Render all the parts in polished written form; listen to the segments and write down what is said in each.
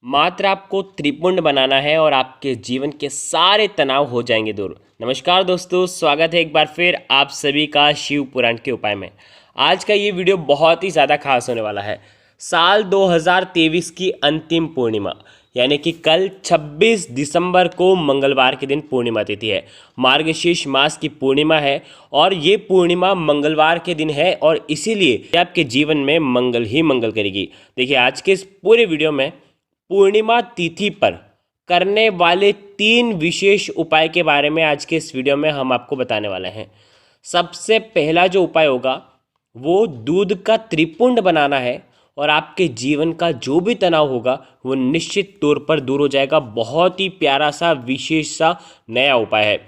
मात्र आपको त्रिपुंड बनाना है और आपके जीवन के सारे तनाव हो जाएंगे दूर। नमस्कार दोस्तों, स्वागत है एक बार फिर आप सभी का शिव पुराण के उपाय में। आज का ये वीडियो बहुत ही ज़्यादा खास होने वाला है। साल 2023 की अंतिम पूर्णिमा यानी कि कल 26 दिसंबर को मंगलवार के दिन पूर्णिमा तिथि है। मार्गशीर्ष मास की पूर्णिमा है और ये पूर्णिमा मंगलवार के दिन है और इसीलिए आपके जीवन में मंगल ही मंगल करेगी। देखिए, आज के इस पूरे वीडियो में पूर्णिमा तिथि पर करने वाले 3 विशेष उपाय के बारे में आज के इस वीडियो में हम आपको बताने वाले हैं। सबसे पहला जो उपाय होगा वो दूध का त्रिपुंड बनाना है और आपके जीवन का जो भी तनाव होगा वो निश्चित तौर पर दूर हो जाएगा। बहुत ही प्यारा सा विशेष सा नया उपाय है।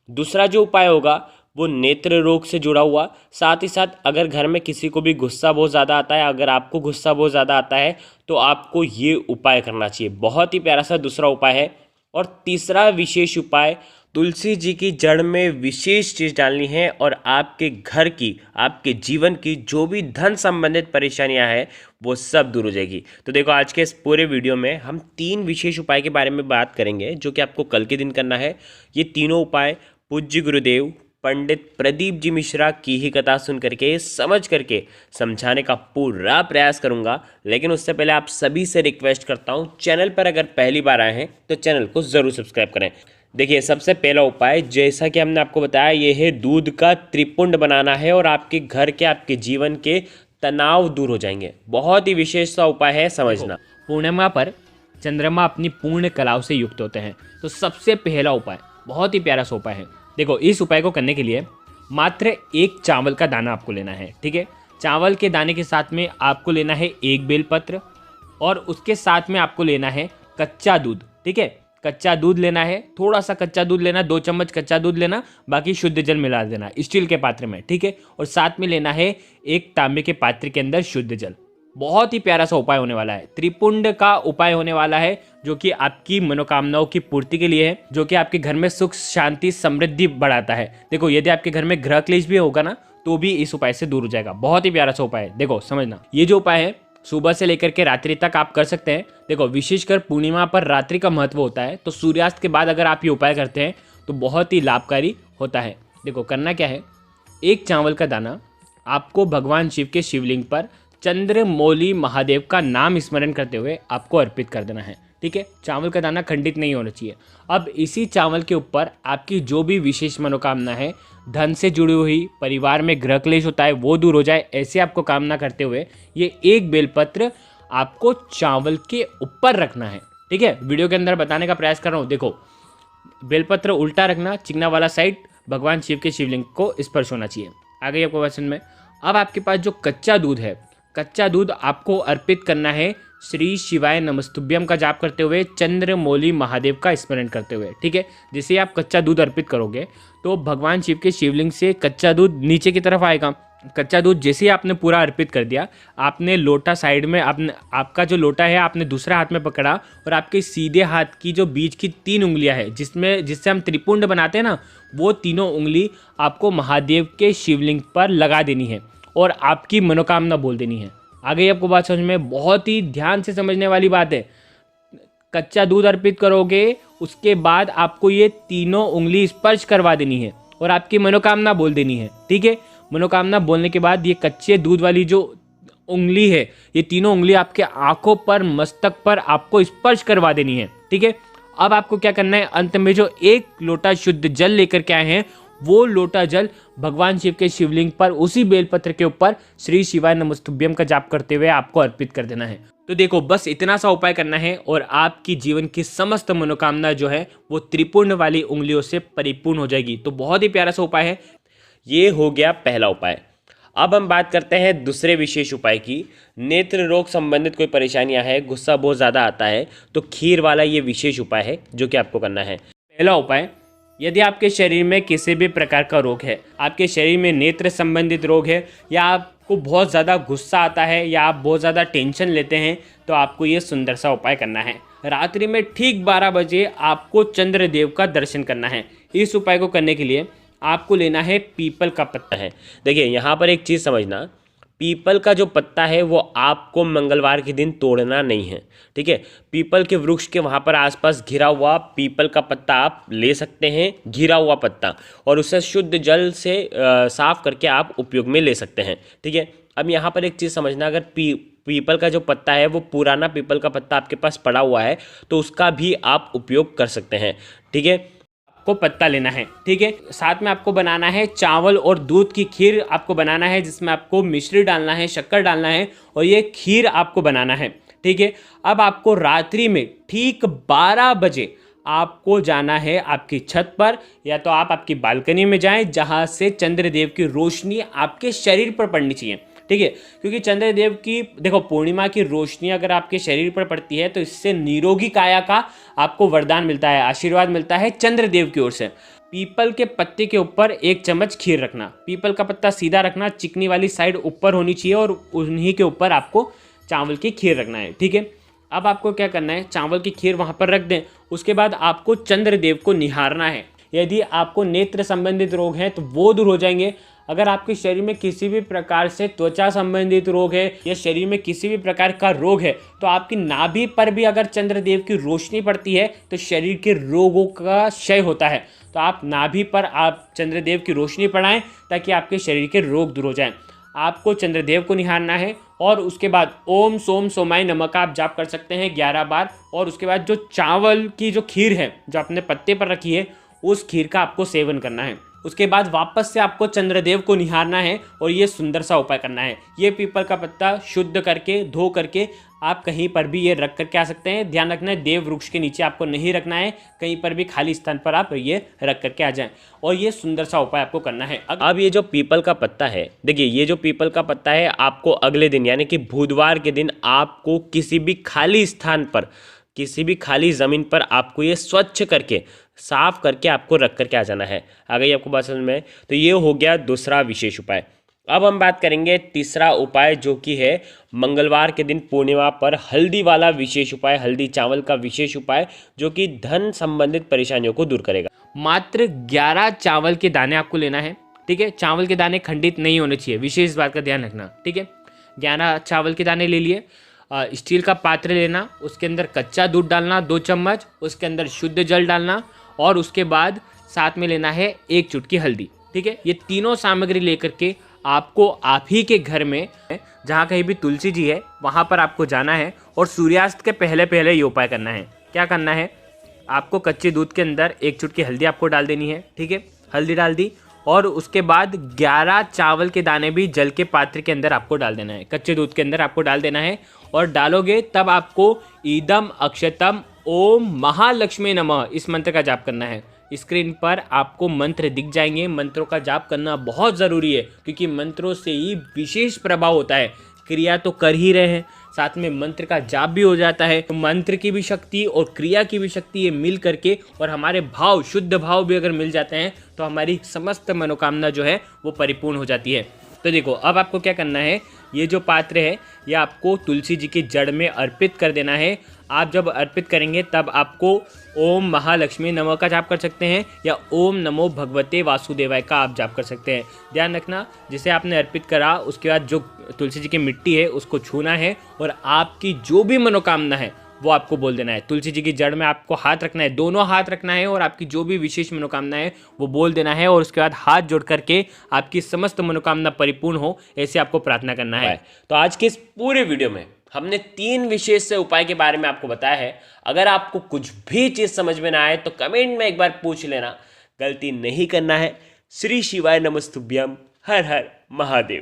दूसरा जो उपाय होगा वो नेत्र रोग से जुड़ा हुआ। साथ ही साथ अगर घर में किसी को भी गुस्सा बहुत ज़्यादा आता है, अगर आपको गुस्सा बहुत ज़्यादा आता है तो आपको ये उपाय करना चाहिए। बहुत ही प्यारा सा दूसरा उपाय है। और तीसरा विशेष उपाय, तुलसी जी की जड़ में विशेष चीज़ डालनी है और आपके घर की, आपके जीवन की जो भी धन संबंधित परेशानियां हैं वो सब दूर हो जाएगी। तो देखो, आज के इस पूरे वीडियो में हम 3 विशेष उपाय के बारे में बात करेंगे जो कि आपको कल के दिन करना है। ये तीनों उपाय पूज्य गुरुदेव पंडित प्रदीप जी मिश्रा की ही कथा सुन करके, समझ करके समझाने का पूरा प्रयास करूंगा। लेकिन उससे पहले आप सभी से रिक्वेस्ट करता हूं, चैनल पर अगर पहली बार आए हैं तो चैनल को ज़रूर सब्सक्राइब करें। देखिए, सबसे पहला उपाय जैसा कि हमने आपको बताया, ये है दूध का त्रिपुंड बनाना है और आपके घर के, आपके जीवन के तनाव दूर हो जाएंगे। बहुत ही विशेष सा उपाय है, समझना। पूर्णिमा पर चंद्रमा अपनी पूर्ण कलाओं से युक्त होते हैं। तो सबसे पहला उपाय बहुत ही प्यारा सा उपाय है। देखो, इस उपाय को करने के लिए मात्र 1 चावल का दाना आपको लेना है। ठीक है, चावल के दाने के साथ में आपको लेना है 1 बेलपत्र और उसके साथ में आपको लेना है कच्चा दूध। ठीक है, कच्चा दूध लेना है, थोड़ा सा कच्चा दूध लेना, 2 चम्मच कच्चा दूध लेना, बाकी शुद्ध जल मिला देना स्टील के पात्र में। ठीक है, और साथ में लेना है 1 तांबे के पात्र के अंदर शुद्ध जल। बहुत ही प्यारा सा उपाय होने वाला है, त्रिपुंड का उपाय होने वाला है, जो कि आपकी मनोकामनाओं की पूर्ति के लिए है, जो कि आपके घर में सुख शांति समृद्धि बढ़ाता है। देखो, यदि आपके घर में ग्रह क्लेश भी होगा ना तो भी इस उपाय से दूर हो जाएगा। बहुत ही प्यारा सा उपाय है। देखो, समझना, ये जो उपाय है सुबह से लेकर के रात्रि तक आप कर सकते हैं। देखो, विशेषकर पूर्णिमा पर रात्रि का महत्व होता है, तो सूर्यास्त के बाद अगर आप ये उपाय करते हैं तो बहुत ही लाभकारी होता है। देखो, करना क्या है, 1 चावल का दाना आपको भगवान शिव के शिवलिंग पर चंद्रमौली महादेव का नाम स्मरण करते हुए आपको अर्पित कर देना है। ठीक है, चावल का दाना खंडित नहीं होना चाहिए। अब इसी चावल के ऊपर आपकी जो भी विशेष मनोकामना है, धन से जुड़ी हुई, परिवार में ग्रह क्लेश होता है वो दूर हो जाए, ऐसे आपको कामना करते हुए ये 1 बेलपत्र आपको चावल के ऊपर रखना है। ठीक है, वीडियो के अंदर बताने का प्रयास कर रहा हूँ। देखो, बेलपत्र उल्टा रखना, चिकना वाला साइड भगवान शिव के शिवलिंग को स्पर्श होना चाहिए। आ गई आपको क्वेश्चन में। अब आपके पास जो कच्चा दूध है, कच्चा दूध आपको अर्पित करना है श्री शिवाय नमस्तुभ्यम का जाप करते हुए, चंद्रमौली महादेव का स्मरण करते हुए। ठीक है, जैसे आप कच्चा दूध अर्पित करोगे तो भगवान शिव के शिवलिंग से कच्चा दूध नीचे की तरफ आएगा। कच्चा दूध जैसे ही आपने पूरा अर्पित कर दिया, आपने लोटा साइड में, आपका जो लोटा है आपने दूसरा हाथ में पकड़ा और आपके सीधे हाथ की जो बीच की 3 उंगलियां हैं, जिससे हम त्रिपुंड बनाते हैं ना, वो तीनों उंगली आपको महादेव के शिवलिंग पर लगा देनी है और आपकी मनोकामना बोल देनी है। आ गई आपको बात समझ में? बहुत ही ध्यान से समझने वाली बात है। कच्चा दूध अर्पित करोगे, उसके बाद आपको ये तीनों उंगली स्पर्श करवा देनी है और आपकी मनोकामना बोल देनी है। ठीक है, मनोकामना बोलने के बाद ये कच्चे दूध वाली जो उंगली है, ये तीनों उंगली आपके आंखों पर, मस्तक पर आपको स्पर्श करवा देनी है। ठीक है, अब आपको क्या करना है, अंत में जो 1 लोटा शुद्ध जल लेकर के आए हैं, वो लोटा जल भगवान शिव के शिवलिंग पर, उसी बेलपत्र के ऊपर श्री शिवाय नमस्तुभ्यम का जाप करते हुए आपको अर्पित कर देना है। तो देखो, बस इतना सा उपाय करना है और आपकी जीवन की समस्त मनोकामना जो है वो त्रिपुंड वाली उंगलियों से परिपूर्ण हो जाएगी। तो बहुत ही प्यारा सा उपाय है। ये हो गया पहला उपाय। अब हम बात करते हैं दूसरे विशेष उपाय की। नेत्र रोग संबंधित कोई परेशानियां है, गुस्सा बहुत ज़्यादा आता है, तो खीर वाला ये विशेष उपाय है जो कि आपको करना है। पहला उपाय, यदि आपके शरीर में किसी भी प्रकार का रोग है, आपके शरीर में नेत्र संबंधित रोग है, या आपको बहुत ज़्यादा गुस्सा आता है, या आप बहुत ज़्यादा टेंशन लेते हैं, तो आपको ये सुंदर सा उपाय करना है। रात्रि में ठीक 12 बजे आपको चंद्रदेव का दर्शन करना है। इस उपाय को करने के लिए आपको लेना है पीपल का पत्ता है। देखिए, यहाँ पर एक चीज़ समझना, पीपल का जो पत्ता है वो आपको मंगलवार के दिन तोड़ना नहीं है, ठीक है। पीपल के वृक्ष के वहाँ पर आसपास घिरा हुआ पीपल का पत्ता आप ले सकते हैं, घिरा हुआ पत्ता, और उसे शुद्ध जल से साफ करके आप उपयोग में ले सकते हैं, ठीक है। अब यहाँ पर एक चीज़ समझना, अगर पीपल का जो पत्ता है वो पुराना पीपल का पत्ता आपके पास पड़ा हुआ है तो उसका भी आप उपयोग कर सकते हैं, ठीक है। को पत्ता लेना है, ठीक है। साथ में आपको बनाना है चावल और दूध की खीर आपको बनाना है, जिसमें आपको मिश्री डालना है, शक्कर डालना है, और ये खीर आपको बनाना है, ठीक है। अब आपको रात्रि में ठीक 12 बजे आपको जाना है आपकी छत पर, या तो आप आपकी बालकनी में जाएं जहां से चंद्रदेव की रोशनी आपके शरीर पर पड़नी चाहिए, ठीक है। क्योंकि चंद्रदेव की देखो पूर्णिमा की रोशनी अगर आपके शरीर पर पड़ती है तो इससे निरोगी काया का आपको वरदान मिलता है, आशीर्वाद मिलता है चंद्रदेव की ओर से। पीपल के पत्ते के ऊपर 1 चम्मच खीर रखना, पीपल का पत्ता सीधा रखना, चिकनी वाली साइड ऊपर होनी चाहिए, और उन्हीं के ऊपर आपको चावल की खीर रखना है, ठीक है। अब आपको क्या करना है, चावल की खीर वहाँ पर रख दें। उसके बाद आपको चंद्रदेव को निहारना है। यदि आपको नेत्र संबंधित रोग हैं तो वो दूर हो जाएंगे। अगर आपके शरीर में किसी भी प्रकार से त्वचा संबंधित रोग है या शरीर में किसी भी प्रकार का रोग है तो आपकी नाभि पर भी अगर चंद्रदेव की रोशनी पड़ती है तो शरीर के रोगों का क्षय होता है। तो आप नाभि पर आप चंद्रदेव की रोशनी पड़ाएं ताकि आपके शरीर के रोग दूर हो जाएं। आपको चंद्रदेव को निहारना है और उसके बाद ओम सोम सोमाय नमः का आप जाप कर सकते हैं 11 बार। और उसके बाद जो चावल की जो खीर है जो आपने पत्ते पर रखी है उस खीर का आपको सेवन करना है। उसके बाद वापस से आपको चंद्रदेव को निहारना है और ये सुंदर सा उपाय करना है। ये पीपल का पत्ता शुद्ध करके धो करके आप कहीं पर भी ये रख करके आ सकते हैं। ध्यान रखना है देव वृक्ष के नीचे आपको नहीं रखना है, कहीं पर भी खाली स्थान पर आप ये रख करके आ जाएं और ये सुंदर सा उपाय आपको करना है। अब ये जो पीपल का पत्ता है, देखिए ये जो पीपल का पत्ता है आपको अगले दिन यानी कि बुधवार के दिन आपको किसी भी खाली स्थान पर, किसी भी खाली ज़मीन पर आपको ये स्वच्छ करके साफ करके आपको रख करके आ जाना है। आ गई आपको बात समझ में? तो ये हो गया दूसरा विशेष उपाय। अब हम बात करेंगे तीसरा उपाय जो कि है मंगलवार के दिन पूर्णिमा पर हल्दी वाला विशेष उपाय, हल्दी चावल का विशेष उपाय जो कि धन संबंधित परेशानियों को दूर करेगा। मात्र 11 चावल के दाने आपको लेना है, ठीक है। चावल के दाने खंडित नहीं होने चाहिए, विशेष बात का ध्यान रखना, ठीक है। 11 चावल के दाने ले लिए। स्टील का पात्र लेना, उसके अंदर कच्चा दूध डालना 2 चम्मच, उसके अंदर शुद्ध जल डालना और उसके बाद साथ में लेना है 1 चुटकी हल्दी, ठीक है। ये तीनों सामग्री लेकर के आपको आप ही के घर में जहाँ कहीं भी तुलसी जी है वहाँ पर आपको जाना है और सूर्यास्त के पहले पहले ये उपाय करना है। क्या करना है, आपको कच्चे दूध के अंदर 1 चुटकी हल्दी आपको डाल देनी है, ठीक है। हल्दी डाल दी और उसके बाद 11 चावल के दाने भी जल के पात्र के अंदर आपको डाल देना है, कच्चे दूध के अंदर आपको डाल देना है। और डालोगे तब आपको ईदम अक्षतम ओम महालक्ष्मी नमः इस मंत्र का जाप करना है। स्क्रीन पर आपको मंत्र दिख जाएंगे। मंत्रों का जाप करना बहुत ज़रूरी है क्योंकि मंत्रों से ही विशेष प्रभाव होता है। क्रिया तो कर ही रहे हैं, साथ में मंत्र का जाप भी हो जाता है। तो मंत्र की भी शक्ति और क्रिया की भी शक्ति ये मिल करके और हमारे भाव, शुद्ध भाव भी अगर मिल जाते हैं तो हमारी समस्त मनोकामना जो है वो परिपूर्ण हो जाती है। तो देखो अब आपको क्या करना है, ये जो पात्र है ये आपको तुलसी जी की जड़ में अर्पित कर देना है। आप जब अर्पित करेंगे तब आपको ओम महालक्ष्मी नमः का जाप कर सकते हैं या ओम नमो भगवते वासुदेवाय का आप जाप कर सकते हैं। ध्यान रखना जिसे आपने अर्पित करा उसके बाद जो तुलसी जी की मिट्टी है उसको छूना है और आपकी जो भी मनोकामना है वो आपको बोल देना है। तुलसी जी की जड़ में आपको हाथ रखना है, दोनों हाथ रखना है और आपकी जो भी विशेष मनोकामना है वो बोल देना है और उसके बाद हाथ जोड़ करके आपकी समस्त मनोकामना परिपूर्ण हो ऐसे आपको प्रार्थना करना है। तो आज के इस पूरे वीडियो में हमने 3 विशेष से उपाय के बारे में आपको बताया है। अगर आपको कुछ भी चीज़ समझ में ना आए तो कमेंट में एक बार पूछ लेना, गलती नहीं करना है। श्री शिवाय नमस्तुभ्यम, हर हर महादेव।